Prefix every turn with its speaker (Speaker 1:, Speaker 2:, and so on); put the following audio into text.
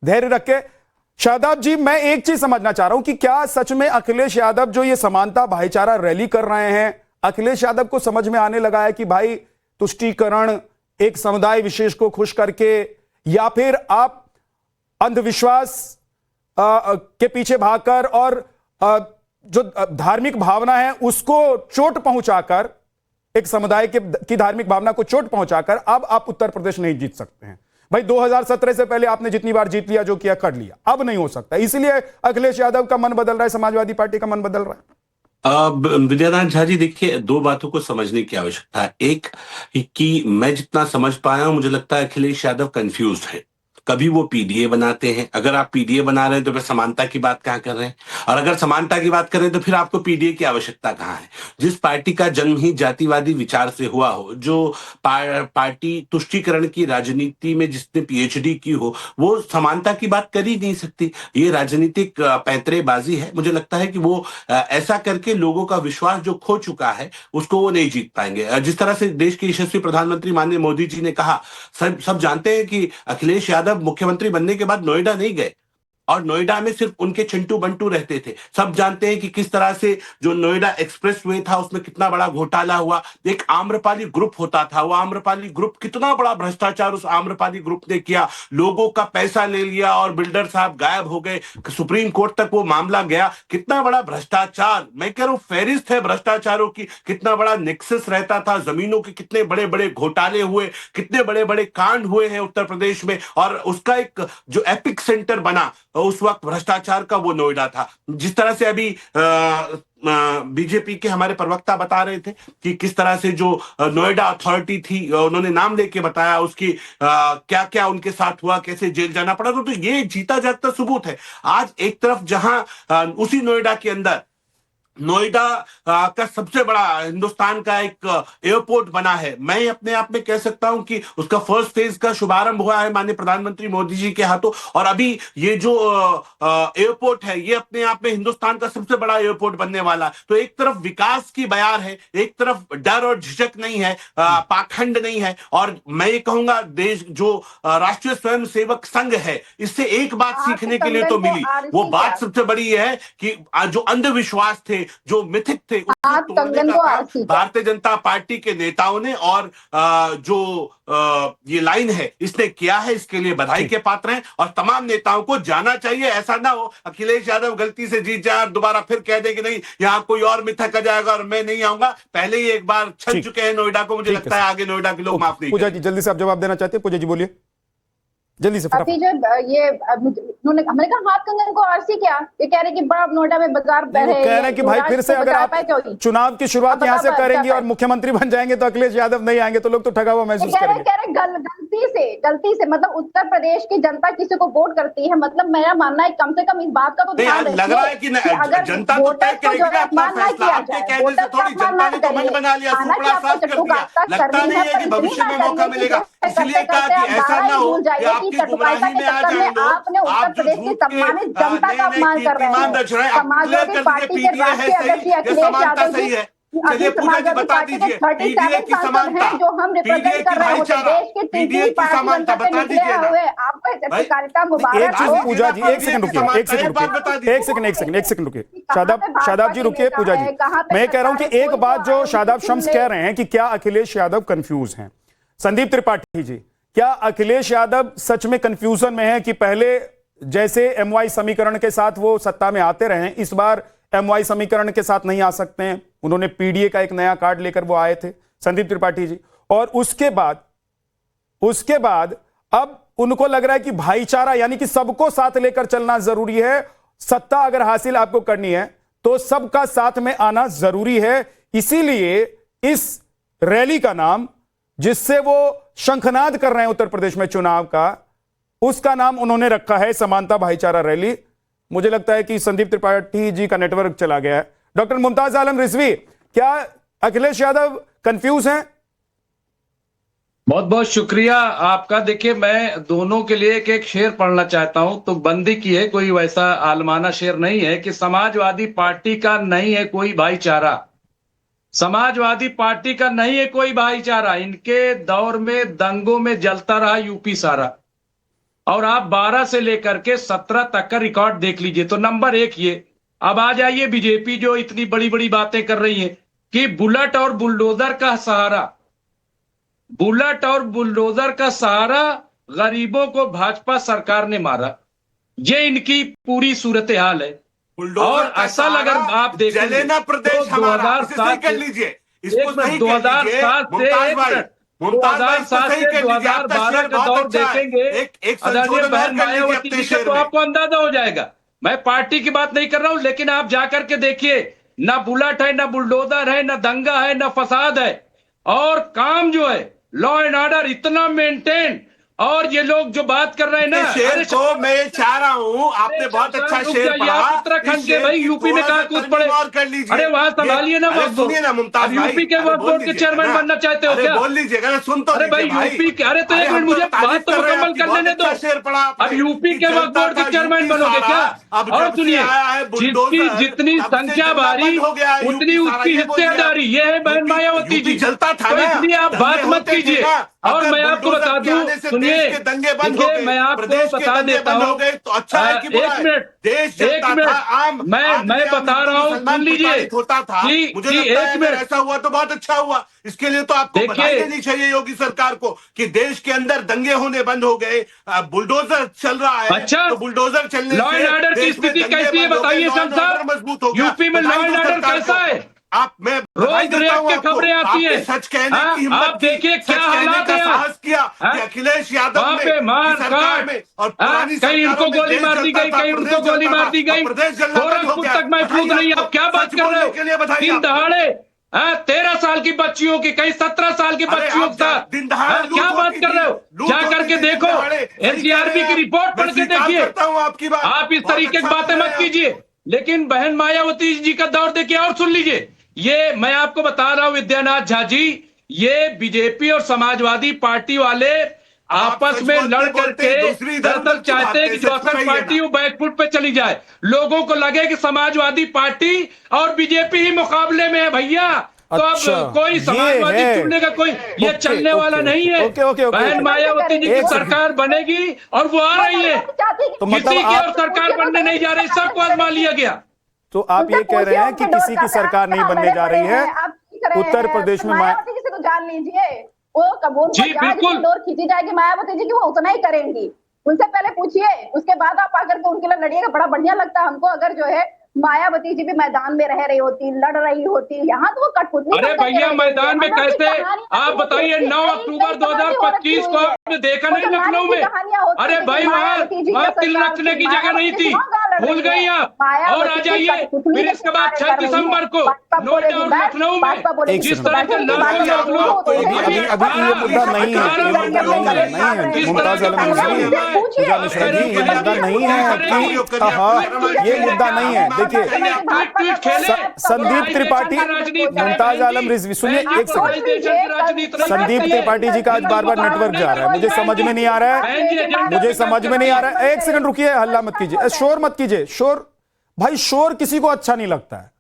Speaker 1: धैर्य रख के। शादाब जी, मैं एक चीज समझना चाह रहा हूं कि क्या सच में अखिलेश यादव जो ये समानता भाईचारा रैली कर रहे हैं, अखिलेश यादव को समझ में आने लगा है कि भाई तुष्टीकरण एक समुदाय विशेष को खुश करके, या फिर आप अंधविश्वास के पीछे भागकर और जो धार्मिक भावना है उसको चोट पहुंचाकर, एक समुदाय की धार्मिक भावना को चोट पहुंचाकर अब आप उत्तर प्रदेश नहीं जीत सकते हैं? भाई 2017 से पहले आपने जितनी बार जीत लिया, जो किया कर लिया, अब नहीं हो सकता, इसलिए अखिलेश यादव का मन बदल रहा है, समाजवादी पार्टी का मन बदल रहा है।
Speaker 2: विद्यानाथ झा जी, देखिए, दो बातों को समझने की आवश्यकता है। एक कि मैं जितना समझ पाया हूं, मुझे लगता है अखिलेश यादव कंफ्यूज है। कभी वो पीडीए बनाते हैं, अगर आप पीडीए बना रहे हैं तो फिर समानता की बात कहां कर रहे हैं, और अगर समानता की बात करें तो फिर आपको पीडीए की आवश्यकता कहां है। जिस पार्टी का जन्म ही जातिवादी विचार से हुआ हो, जो पार्टी तुष्टीकरण की राजनीति में जिसने पीएचडी की हो, वो समानता की बात कर ही नहीं सकती। ये राजनीतिक पैंतरेबाजी है। मुझे लगता है कि वो ऐसा करके लोगों का विश्वास जो खो चुका है उसको वो नहीं जीत पाएंगे। जिस तरह से देश के यशस्वी प्रधानमंत्री माननीय मोदी जी ने कहा, सब जानते हैं कि अखिलेश यादव मुख्यमंत्री बनने के बाद नोएडा नहीं गए, और नोएडा में सिर्फ उनके चिंटू बंटू रहते थे। सब जानते हैं कि किस तरह से जो नोएडा एक्सप्रेस वे था उसमें कितना बड़ा घोटाला हुआ। एक आम्रपाली ग्रुप होता था, वो आम्रपाली ग्रुप, कितना बड़ा भ्रष्टाचार उस आम्रपाली ग्रुप ने किया। लोगों का पैसा ले लिया और बिल्डर साहब गायब हो गए, सुप्रीम कोर्ट तक वो मामला गया। कितना बड़ा भ्रष्टाचार, मैं कह रहा हूं फेरिस्त है भ्रष्टाचारों की। कितना बड़ा नेक्सस रहता था, जमीनों के कितने बड़े बड़े घोटाले हुए, कितने बड़े बड़े कांड हुए हैं उत्तर प्रदेश में, और उसका एक जो एपिक सेंटर बना उस वक्त भ्रष्टाचार का, वो नोएडा था। जिस तरह से अभी बीजेपी के हमारे प्रवक्ता बता रहे थे कि किस तरह से जो नोएडा अथॉरिटी थी, उन्होंने नाम लेके बताया उसकी क्या क्या उनके साथ हुआ, कैसे जेल जाना पड़ा। तो ये जीता जागता सबूत है। आज एक तरफ जहां उसी नोएडा के अंदर नोएडा का सबसे बड़ा हिंदुस्तान का एक एयरपोर्ट बना है, मैं अपने आप में कह सकता हूं कि उसका फर्स्ट फेज का शुभारंभ हुआ है माननीय प्रधानमंत्री मोदी जी के हाथों। और अभी ये जो एयरपोर्ट है, ये अपने आप में हिंदुस्तान का सबसे बड़ा एयरपोर्ट बनने वाला। तो एक तरफ विकास की बयार है, एक तरफ डर और झिझक नहीं है, पाखंड नहीं है। और मैं ये कहूंगा, देश जो राष्ट्रीय स्वयंसेवक संघ है, इससे एक बात सीखने के लिए तो मिली। वो बात सबसे बड़ी है कि जो अंधविश्वास थे, जो मिथिक थे, उसको तोड़ने का काम भारतीय जनता पार्टी के नेताओं ने, और जो ये लाइन है इसने किया है। इसके लिए बधाई के पात्र हैं, और तमाम नेताओं को जाना चाहिए। ऐसा ना हो अखिलेश यादव गलती से जीत जाए और दोबारा फिर कह दे कि नहीं, यहाँ कोई और मिथक आ जाएगा और मैं नहीं आऊंगा। पहले ही एक बार छन चुके हैं नोएडा को, मुझे लगता है आगे नोएडा के लोग माफ नहीं।
Speaker 1: पूजा जी, जल्दी से आप जवाब देना चाहते हैं? पूजा जी बोलिए जल्दी से।
Speaker 3: अभी जो ये उन्होंने, हमने कहा हाथ कंगन को आरसी क्या, ये कह रहे कि बड़ा नोएडा में बाजार
Speaker 1: कह रहे हैं कि भाई फिर से अगर आप चुनाव की शुरुआत यहाँ से करेंगे और मुख्यमंत्री बन जाएंगे तो अखिलेश यादव नहीं आएंगे, तो लोग तो ठगा हुआ महसूस करेंगे।
Speaker 3: कह रहे गलती से मतलब उत्तर प्रदेश की जनता किसी को वोट करती है, मतलब मेरा मानना है कम से कम इस बात का तो ध्यान रखिए।
Speaker 2: लग रहा है कि अगर जनता
Speaker 3: वोटर को जो अपमान ना किया जाए, वोटर का अपमान ना करिए। हालांकि आपको चट्टू काटता करनी है, पर
Speaker 2: भविष्य में मौका मिलेगा, इसलिए कहा कि ऐसा ना हो कि आपकी गुमराही में आ जाए लोग।
Speaker 3: आपने उत्तर प्रदेश की सम्मानित जनता का अपमान कर रहे हैं। समाजवादी पार्टी के राष्ट्रीय अध्यक्ष अखिलेश यादव जी,
Speaker 2: चलिए पूजा जी बता दीजिए, पीडीए की समानता,
Speaker 3: जो हम रिप्रेजेंट कर रहे होते देश के
Speaker 2: पीडीए की समानता बता दीजिए।
Speaker 3: आपको पत्रकारिता मुबारक हो।
Speaker 1: पूजा जी एक सेकंड रुकिए, एक सेकंड रुकिए। शादाब जी रुकिए। पूजा जी, मैं कह रहा हूं कि एक बात जो शादाब शम्स कह रहे हैं कि क्या अखिलेश यादव कंफ्यूज हैं। संदीप त्रिपाठी जी, क्या अखिलेश यादव सच में कंफ्यूजन में है कि पहले जैसे एमवाई समीकरण के साथ वो सत्ता में आते रहे, इस बार एमवाई समीकरण के साथ नहीं आ सकते हैं? उन्होंने पीडीए का एक नया कार्ड लेकर वो आए थे, संदीप त्रिपाठी जी, और उसके बाद अब उनको लग रहा है कि भाईचारा यानी कि सबको साथ लेकर चलना जरूरी है। सत्ता अगर हासिल आपको करनी है तो सबका साथ में आना जरूरी है। इसीलिए इस रैली का नाम, जिससे वो शंखनाद कर रहे हैं उत्तर प्रदेश में चुनाव का, उसका नाम उन्होंने रखा है समानता भाईचारा रैली। मुझे लगता है कि संदीप त्रिपाठी जी का नेटवर्क चला गया है। डॉक्टर मुमताज आलम रिजवी, क्या अखिलेश यादव कंफ्यूज हैं?
Speaker 4: बहुत बहुत शुक्रिया आपका। देखिए, मैं दोनों के लिए एक शेर पढ़ना चाहता हूं, तो बंदी की है, कोई वैसा आलमाना शेर नहीं है, कि समाजवादी पार्टी का नहीं है कोई भाईचारा, समाजवादी पार्टी का नहीं है कोई भाईचारा, इनके दौर में दंगों में जलता रहा यूपी सारा। और आप 12 से लेकर के 17 तक का रिकॉर्ड देख लीजिए। तो नंबर 1 ये। अब आ जाइए बीजेपी जो इतनी बड़ी बड़ी बातें कर रही है कि बुलेट और बुलडोजर का सहारा, बुलेट और बुलडोजर का सहारा गरीबों को भाजपा सरकार ने मारा। ये इनकी पूरी सूरत हाल है। और असल अगर आप देखें
Speaker 2: जलेना प्रदेश
Speaker 4: तो
Speaker 2: हमारा, इसे सही
Speaker 4: 2007
Speaker 2: कर लीजिए, इसको सही कर
Speaker 4: 2007
Speaker 2: लीजिए।
Speaker 4: से
Speaker 2: मुमताज भाई, मुमताज भाई, इसको
Speaker 4: 2007
Speaker 2: सही
Speaker 4: से
Speaker 2: कर लीजिए। आपका
Speaker 4: 2012
Speaker 2: शेर
Speaker 4: का
Speaker 2: बहुत
Speaker 4: दौर
Speaker 2: अच्छा है।
Speaker 4: देखेंगे
Speaker 2: एक
Speaker 4: आदरणीय
Speaker 2: संशोधन
Speaker 4: बहन
Speaker 2: और कर लीजिए
Speaker 4: मायावती
Speaker 2: अपने
Speaker 4: जी का,
Speaker 2: शेर
Speaker 4: तो
Speaker 2: में।
Speaker 4: आपको अंदाजा हो जाएगा। मैं पार्टी की बात नहीं कर रहा हूं, लेकिन आप जाकर के देखिए, ना बुलेट है, ना बुलडोजर है, ना दंगा है, ना फसाद है, और काम जो है लॉ एंड ऑर्डर इतना मेंटेन। और ये लोग जो बात कर रहे हैं ना,
Speaker 2: इस शेर को मैं ये चाह रहा हूँ, आपने बहुत अच्छा
Speaker 4: रुक
Speaker 2: शेर
Speaker 4: जाइए,
Speaker 2: पढ़ा।
Speaker 4: आप उत्तराखंड
Speaker 2: इस
Speaker 4: के
Speaker 2: शेर
Speaker 4: भाई
Speaker 2: की
Speaker 4: यूपी में
Speaker 2: थोड़ा
Speaker 4: कहा
Speaker 2: सा
Speaker 4: कूद
Speaker 2: तरमीम
Speaker 4: पड़े।
Speaker 2: और कर लीजिए।
Speaker 4: अरे वहां संभालिए ना
Speaker 2: अरे
Speaker 4: वक्त को।
Speaker 2: सुनिए ना मुमताज
Speaker 4: अब
Speaker 2: भाई,
Speaker 4: यूपी के
Speaker 2: अरे
Speaker 4: वक्त
Speaker 2: बोल
Speaker 4: बोर्ड के
Speaker 2: लीजिएगा
Speaker 4: चेयरमैन
Speaker 2: ना।
Speaker 4: बनना चाहते हो
Speaker 2: अरे
Speaker 4: क्या?
Speaker 2: बोल लीजिएगा ना, सुन तो
Speaker 4: अरे भाई
Speaker 2: लीजिए
Speaker 4: यूपी के, अरे तो
Speaker 2: अरे
Speaker 4: एक मिनट
Speaker 2: हम
Speaker 4: मुझे
Speaker 2: तारीफ
Speaker 4: बात तो
Speaker 2: कर रहे हैं
Speaker 4: मुकम्मल
Speaker 2: आपकी,
Speaker 4: करने
Speaker 2: बहुत
Speaker 4: दे
Speaker 2: अच्छा
Speaker 4: दो।
Speaker 2: शेर पढ़ा आपने
Speaker 4: अब यूपी
Speaker 2: कि
Speaker 4: के वक्त
Speaker 2: जनता
Speaker 4: बोर्ड के
Speaker 2: का
Speaker 4: चेयरमैन
Speaker 2: यूपी
Speaker 4: बनोगे
Speaker 2: सारा,
Speaker 4: क्या?
Speaker 2: अब
Speaker 4: और
Speaker 2: जब से
Speaker 4: सुनिए,
Speaker 2: आया है
Speaker 4: जिसकी
Speaker 2: बुलडोजर,
Speaker 4: जितनी
Speaker 2: तब से
Speaker 4: संख्या
Speaker 2: जलना
Speaker 4: भारी
Speaker 2: बंद हो गया है
Speaker 4: उतनी
Speaker 2: यूपी सारा,
Speaker 4: उसकी
Speaker 2: ये बोलिए आप।
Speaker 4: हिस्सेदारी। ये है बहन मायावती जी।
Speaker 2: यूपी जलता था
Speaker 4: तो
Speaker 2: ना,
Speaker 4: इसलिए आप
Speaker 2: दंगे
Speaker 4: बात मत
Speaker 2: होते थे
Speaker 4: कीजिए।
Speaker 2: ना।
Speaker 4: और
Speaker 2: अगर
Speaker 4: मैं आपको
Speaker 2: बुलडोजर
Speaker 4: बता
Speaker 2: के
Speaker 4: दूं,
Speaker 2: आने से
Speaker 4: सुनिए,
Speaker 2: देश के दंगे बंद हो
Speaker 4: देखिए
Speaker 2: गए,
Speaker 4: मैं आपको
Speaker 2: प्रदेश के
Speaker 4: बता
Speaker 2: दंगे
Speaker 4: देता
Speaker 2: बंद हो
Speaker 4: हूं।
Speaker 2: गए, तो अच्छा है कि बुरा
Speaker 4: एक
Speaker 2: है?
Speaker 4: मिनट,
Speaker 2: देश
Speaker 4: एक
Speaker 2: जलता
Speaker 4: मिनट,
Speaker 2: था, आम
Speaker 4: मैं
Speaker 2: आदमी, आम
Speaker 4: बता
Speaker 2: हिंदू
Speaker 4: रहा हूं,
Speaker 2: मुसलमान
Speaker 4: सुन लीजिए
Speaker 2: प्रताड़ित होता था। मुझे
Speaker 4: कि
Speaker 2: लगता है
Speaker 4: एक
Speaker 2: अगर
Speaker 4: मिनट
Speaker 2: ऐसा हुआ तो बहुत अच्छा हुआ। इसके लिए तो आपको बधाई
Speaker 4: देखिए,
Speaker 2: देनी चाहिए योगी सरकार को कि देश के अंदर दंगे होने बंद हो गए। बुलडोजर चल रहा है,
Speaker 4: अच्छा,
Speaker 2: तो बुलडोजर चलने
Speaker 4: लॉ
Speaker 2: से
Speaker 4: एंड ऑर्डर की
Speaker 2: देश में
Speaker 4: स्थिति
Speaker 2: दंगे
Speaker 4: कैसी है
Speaker 2: बंद हो गए,
Speaker 4: बताइए
Speaker 2: लॉ एंड
Speaker 4: साहब।
Speaker 2: ऑर्डर मजबूत हो गया।
Speaker 4: यूपी में लॉ
Speaker 2: बधाई
Speaker 4: एंड
Speaker 2: दो
Speaker 4: ऑर्डर
Speaker 2: सरकार
Speaker 4: कैसा
Speaker 2: को।
Speaker 4: है?
Speaker 2: आप, मैं बधाई
Speaker 4: रोज
Speaker 2: देता
Speaker 4: रेप
Speaker 2: हूं
Speaker 4: के
Speaker 2: आपको,
Speaker 4: खबरें आती
Speaker 2: आपने
Speaker 4: हैं।
Speaker 2: सच कहने की हिम्मत
Speaker 4: आप
Speaker 2: की,
Speaker 4: देखिए
Speaker 2: सच
Speaker 4: क्या
Speaker 2: कहने
Speaker 4: हालात
Speaker 2: का
Speaker 4: है आज।
Speaker 2: साहस किया कि अखिलेश यादव
Speaker 4: वहां
Speaker 2: ने
Speaker 4: पे मार
Speaker 2: की सरकार
Speaker 4: काट,
Speaker 2: में और पुरानी
Speaker 4: कहीं
Speaker 2: सरकारों
Speaker 4: इनको
Speaker 2: में
Speaker 4: गोली
Speaker 2: देश
Speaker 4: मार दी
Speaker 2: जलता
Speaker 4: गई,
Speaker 2: था,
Speaker 4: कहीं
Speaker 2: प्रदेश
Speaker 4: उनको गोली
Speaker 2: जलता
Speaker 4: मार
Speaker 2: था,
Speaker 4: दी
Speaker 2: अब
Speaker 4: गई।
Speaker 2: प्रदेश जलना बंद हो
Speaker 4: गोरखपुर
Speaker 2: गया।
Speaker 4: तक महफूज
Speaker 2: बधाई
Speaker 4: नहीं।
Speaker 2: आपको,
Speaker 4: आप क्या बात
Speaker 2: सच
Speaker 4: कर रहे
Speaker 2: बोलने
Speaker 4: हो?
Speaker 2: के लिए बधाई
Speaker 4: दिन
Speaker 2: आपको।
Speaker 4: दहाड़े 13 साल की बच्चियों की, कहीं 17 साल की
Speaker 2: अरे
Speaker 4: बच्चियों
Speaker 2: आप
Speaker 4: के साथ
Speaker 2: दिन दहाड़े लूट
Speaker 4: क्या बात
Speaker 2: होती
Speaker 4: कर
Speaker 2: थी,
Speaker 4: रहे हो?
Speaker 2: लूट
Speaker 4: जा
Speaker 2: होती
Speaker 4: करके
Speaker 2: थी दिन
Speaker 4: देखो,
Speaker 2: दहाड़े। सही कह रहे
Speaker 4: एनसीआरबी
Speaker 2: हैं
Speaker 4: की
Speaker 2: आप।
Speaker 4: रिपोर्ट
Speaker 2: मैं
Speaker 4: पढ़ के
Speaker 2: स्वीकार
Speaker 4: देखिए।
Speaker 2: करता हूं आपकी बात,
Speaker 4: आप इस
Speaker 2: बहुत
Speaker 4: तरीके की
Speaker 2: अच्छा
Speaker 4: बातें
Speaker 2: बोल रहे
Speaker 4: मत
Speaker 2: हैं आप।
Speaker 4: कीजिए। लेकिन बहन मायावती जी का दौर देखिए और सुन लीजिए। ये मैं आपको बता रहा हूं विद्यानाथ झा जी, ये बीजेपी और समाजवादी पार्टी वाले
Speaker 2: आप
Speaker 4: आपस
Speaker 2: सच
Speaker 4: में
Speaker 2: बोलते
Speaker 4: लड़
Speaker 2: बोलते
Speaker 4: करके
Speaker 2: दूसरी इधर
Speaker 4: दरअसल
Speaker 2: उधर क्यों
Speaker 4: चाहते हैं कि
Speaker 2: भागते?
Speaker 4: जो
Speaker 2: सच
Speaker 4: असल
Speaker 2: बताइए
Speaker 4: पार्टी
Speaker 2: ना।
Speaker 4: वो बैकफुट पे चली जाए, लोगों को लगे कि समाजवादी पार्टी और बीजेपी ही मुकाबले में है भैया। तो
Speaker 1: अच्छा,
Speaker 4: अब कोई
Speaker 1: ये
Speaker 4: समाजवादी
Speaker 1: है।
Speaker 4: चुनने का कोई ये
Speaker 1: ओके,
Speaker 4: चलने वाला
Speaker 1: ओके,
Speaker 4: नहीं है।
Speaker 1: ओके, ओके, ओके,
Speaker 4: बहन
Speaker 1: ओके।
Speaker 4: मायावती जी की
Speaker 1: एक सेकंड।
Speaker 4: सरकार बनेगी और वो आ रही है।
Speaker 1: तो मतलब
Speaker 4: किसी की और
Speaker 1: आप,
Speaker 4: सरकार बनने नहीं जा रही, सबको आजमा लिया गया।
Speaker 1: तो आप ये कह रहे हैं कि किसी की सरकार नहीं बनने जा रही है उत्तर प्रदेश में।
Speaker 3: मायावती जी से तो जान लीजिए, वो कबूल
Speaker 4: जी, बिल्कुल।
Speaker 3: डोर खींची जाएगी मायावती जी की, वो उतना ही करेंगी। उनसे पहले पूछिए, उसके बाद आप आकर के उनके लिए लड़िएगा। बड़ा बढ़िया लगता है हमको अगर जो है मायावती जी भी मैदान में रह रही होती, लड़ रही होती। यहाँ तो वो कठपुतली।
Speaker 4: अरे भैया मैदान में कैसे? आप बताइए 9 अक्टूबर 2025 को आपने देखा नहीं लखनऊ में? अरे भाई वहां तिल रखने की जगह नहीं थी, भूल गई आप। और आ जाइए फिर इसके बाद 6 दिसंबर को नोएडा और लखनऊ में जिस तरह से
Speaker 1: अभी ये मुद्दा नहीं है, ये मुद्दा नहीं है मुमताज आलम रिजवी, पूजा मिश्रा जी, ये मुद्दा नहीं है कि ये मुद्दा नहीं है। देखिए संदीप त्रिपाठी, मुमताज आलम रिजवी, सुनिए एक सेकंड। संदीप त्रिपाठी जी का आज बार बार नेटवर्क जा रहा है, मुझे समझ में नहीं आ रहा है, मुझे समझ में नहीं आ रहा है। एक सेकंड रुकिए, हल्ला मत कीजिए, शोर मत कीजिए। शोर भाई, शोर किसी को अच्छा नहीं लगता है।